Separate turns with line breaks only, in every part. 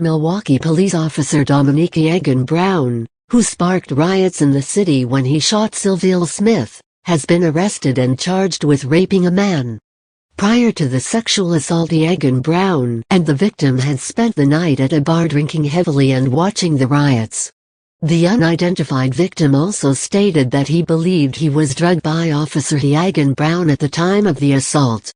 Milwaukee police officer Dominique Egan Brown, who sparked riots in the city when he shot Sylville Smith, has been arrested and charged with raping a man. Prior to the sexual assault, Egan Brown and the victim had spent the night at a bar drinking heavily and watching the riots. The unidentified victim also stated that he believed he was drugged by Officer Egan Brown at the time of the assault.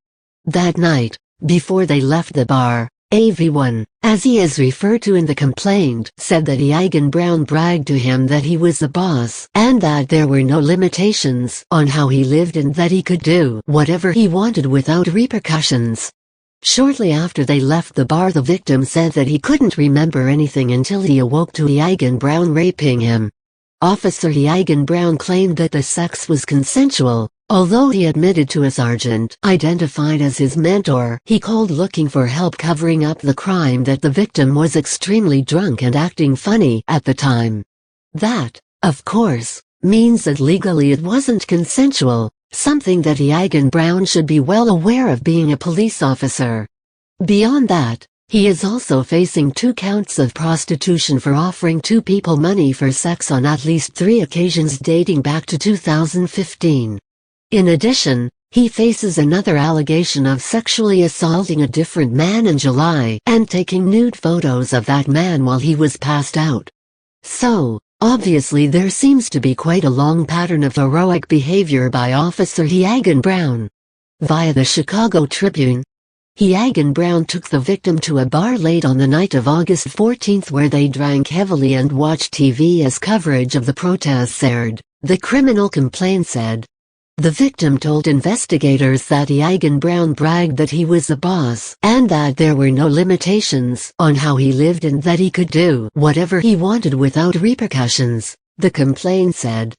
That night, before they left the bar, AV1, as he is referred to in the complaint, said that Egan Brown bragged to him that he was the boss and that there were no limitations on how he lived and that he could do whatever he wanted without repercussions. Shortly after they left the bar, the victim said that he couldn't remember anything until he awoke to Egan Brown raping him. Officer Egan Brown claimed that the sex was consensual, although he admitted to a sergeant, identified as his mentor, he called looking for help covering up the crime, that the victim was extremely drunk and acting funny at the time. That, of course, means that legally it wasn't consensual, something that Egan Brown should be well aware of being a police officer. Beyond that, he is also facing 2 counts of prostitution for offering 2 people money for sex on at least 3 occasions dating back to 2015. In addition, he faces another allegation of sexually assaulting a different man in July and taking nude photos of that man while he was passed out. So, obviously there seems to be quite a long pattern of heroic behavior by Officer Egan Brown. Via the Chicago Tribune, Egan Brown took the victim to a bar late on the night of August 14 where they drank heavily and watched TV as coverage of the protests aired, the criminal complaint said. The victim told investigators that Egan Brown bragged that he was the boss and that there were no limitations on how he lived and that he could do whatever he wanted without repercussions, the complaint said.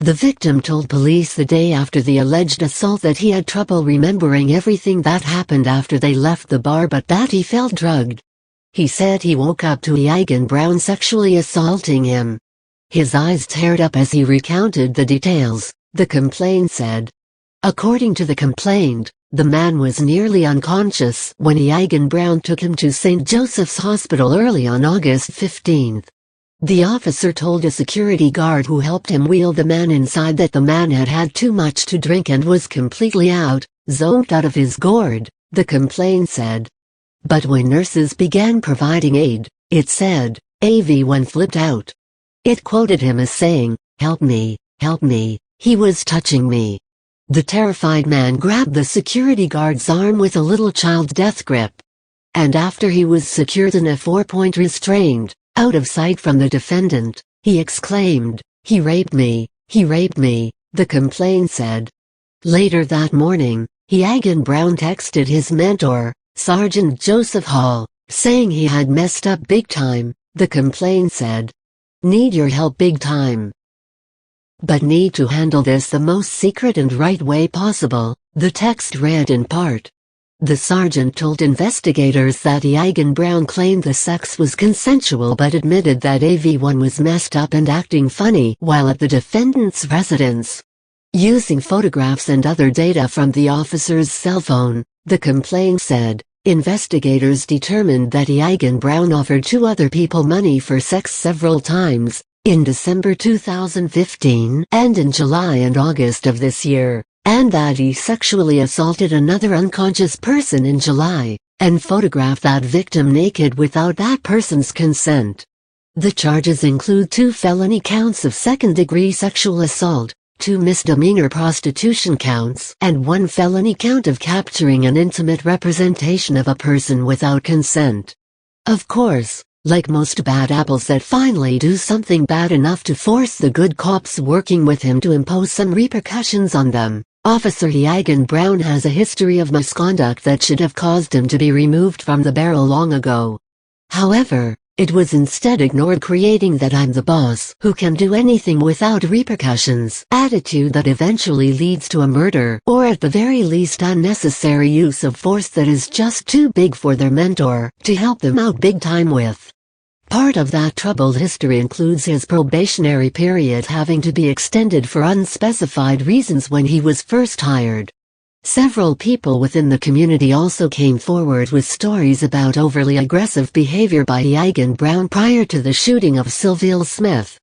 The victim told police the day after the alleged assault that he had trouble remembering everything that happened after they left the bar, but that he felt drugged. He said he woke up to Egan Brown sexually assaulting him. His eyes teared up as he recounted the details, the complaint said. According to the complaint, the man was nearly unconscious when Egan Brown took him to St. Joseph's Hospital early on August 15. The officer told a security guard who helped him wheel the man inside that the man had had too much to drink and was completely zoned out of his gourd, the complaint said. But when nurses began providing aid, it said, AV1 flipped out. It quoted him as saying, help me, he was touching me. The terrified man grabbed the security guard's arm with a little child death grip. And after he was secured in a 4-point restraint, out of sight from the defendant, he exclaimed, he raped me, the complaint said. Later that morning, Egan Brown texted his mentor, Sergeant Joseph Hall, saying he had messed up big time, the complaint said. Need your help big time. But need to handle this the most secret and right way possible, the text read in part. The sergeant told investigators that Egan Brown claimed the sex was consensual but admitted that AV1 was messed up and acting funny while at the defendant's residence. Using photographs and other data from the officer's cell phone, the complaint said, investigators determined that Egan Brown offered 2 other people money for sex several times, in December 2015 and in July and August of this year, and that he sexually assaulted another unconscious person in July, and photographed that victim naked without that person's consent. The charges include 2 felony counts of second-degree sexual assault, 2 misdemeanor prostitution counts, and 1 felony count of capturing an intimate representation of a person without consent. Of course, like most bad apples that finally do something bad enough to force the good cops working with him to impose some repercussions on them, Officer Egan Brown has a history of misconduct that should have caused him to be removed from the barrel long ago. However, it was instead ignored, creating that I'm the boss who can do anything without repercussions attitude that eventually leads to a murder or at the very least unnecessary use of force that is just too big for their mentor to help them out big time with. Part of that troubled history includes his probationary period having to be extended for unspecified reasons when he was first hired. Several people within the community also came forward with stories about overly aggressive behavior by Hagan Brown prior to the shooting of Sylville Smith.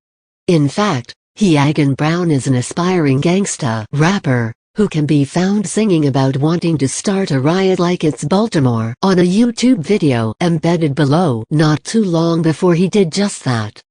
In fact, Hagan Brown is an aspiring gangsta rapper who can be found singing about wanting to start a riot like it's Baltimore on a YouTube video embedded below not too long before he did just that.